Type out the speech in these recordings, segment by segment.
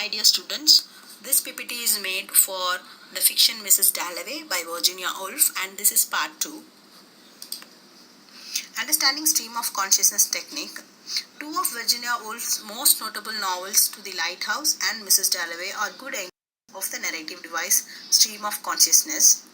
Hi dear students, this PPT is made for the fiction Mrs. Dalloway by Virginia Woolf, and this is part 2. Understanding Stream of Consciousness Technique. Two of Virginia Woolf's most notable novels, To the Lighthouse and Mrs. Dalloway, are good examples of the narrative device Stream of Consciousness.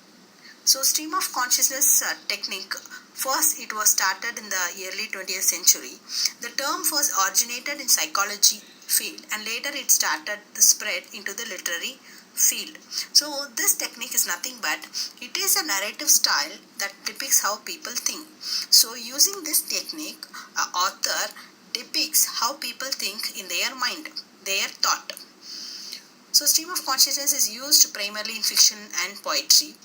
So stream of consciousness technique, first it was started in the early 20th century. The term was originated in psychology field and later it started to spread into the literary field. So this technique is nothing but it is a narrative style that depicts how people think. So using this technique, an author depicts how people think in their mind, their thought. So stream of consciousness is used primarily in fiction and poetry.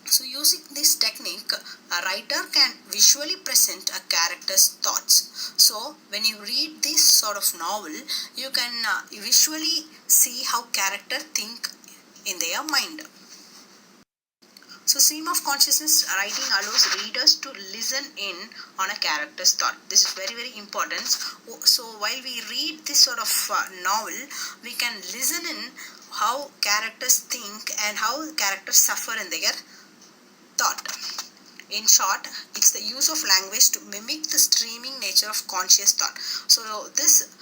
So using this technique, a writer can visually present a character's thoughts. So when you read this sort of novel, you can visually see how characters think in their mind. So stream of consciousness writing allows readers to listen in on a character's thought. This is very, very important. So while we read this sort of novel, we can listen in how characters think and how characters suffer in their thought. In short, it's the use of language to mimic the streaming nature of conscious thought. So this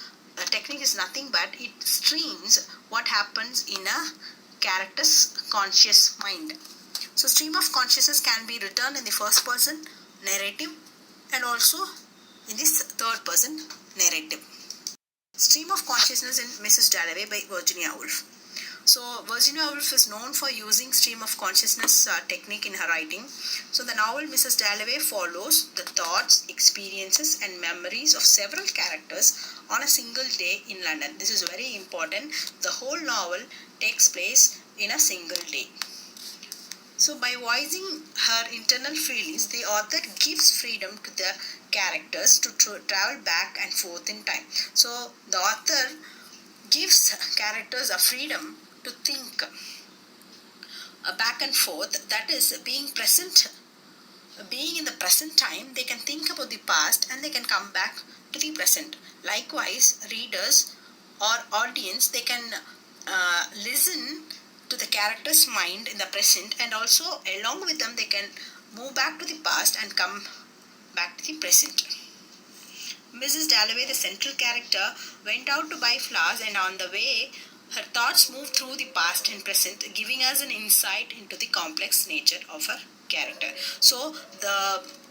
technique is nothing but it streams what happens in a character's conscious mind. So stream of consciousness can be written in the first person narrative and also in this third person narrative. Stream of consciousness in Mrs. Dalloway by Virginia Woolf. So Virginia Woolf is known for using stream of consciousness technique in her writing. So the novel Mrs. Dalloway follows the thoughts, experiences and memories of several characters on a single day in London. This is very important. The whole novel takes place in a single day. So by voicing her internal feelings, the author gives freedom to the characters to travel back and forth in time. So the author gives characters a freedom to think back and forth, that is being in the present time. They can think about the past and they can come back to the present. Likewise, readers or audience, they can listen to the character's mind in the present, and also along with them they can move back to the past and come back to the present. Mrs. Dalloway, the central character, went out to buy flowers, and on the way her thoughts moved through the past and present, giving us an insight into the complex nature of her character. So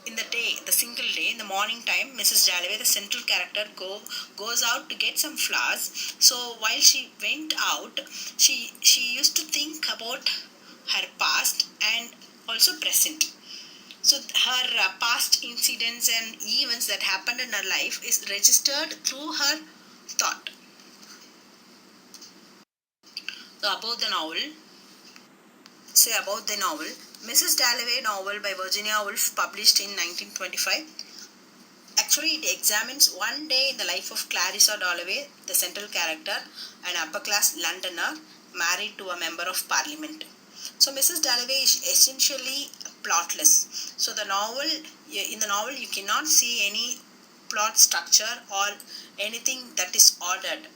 in the single day, in the morning time, Mrs. Dalloway, the central character, goes out to get some flowers. So while she went out, she used to think about her past and also present. So her past incidents and events that happened in her life is registered through her thought. So about the novel, Mrs. Dalloway novel by Virginia Woolf, published in 1925. Actually, it examines one day in the life of Clarissa Dalloway, the central character, an upper-class Londoner married to a member of Parliament. So Mrs. Dalloway is essentially plotless. So in the novel you cannot see any plot structure or anything that is ordered.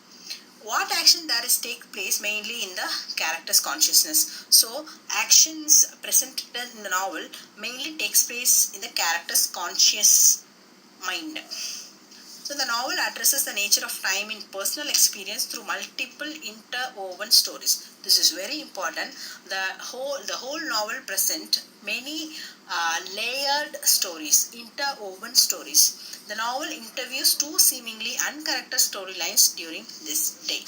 What action there is take place mainly in the character's consciousness. So actions presented in the novel mainly takes place in the character's conscious mind. So the novel addresses the nature of time in personal experience through multiple interwoven stories. This is very important. The whole novel presents many layered stories, interwoven stories. The novel interviews two seemingly unconnected storylines during this day.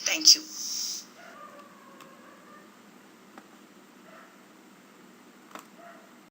Thank you.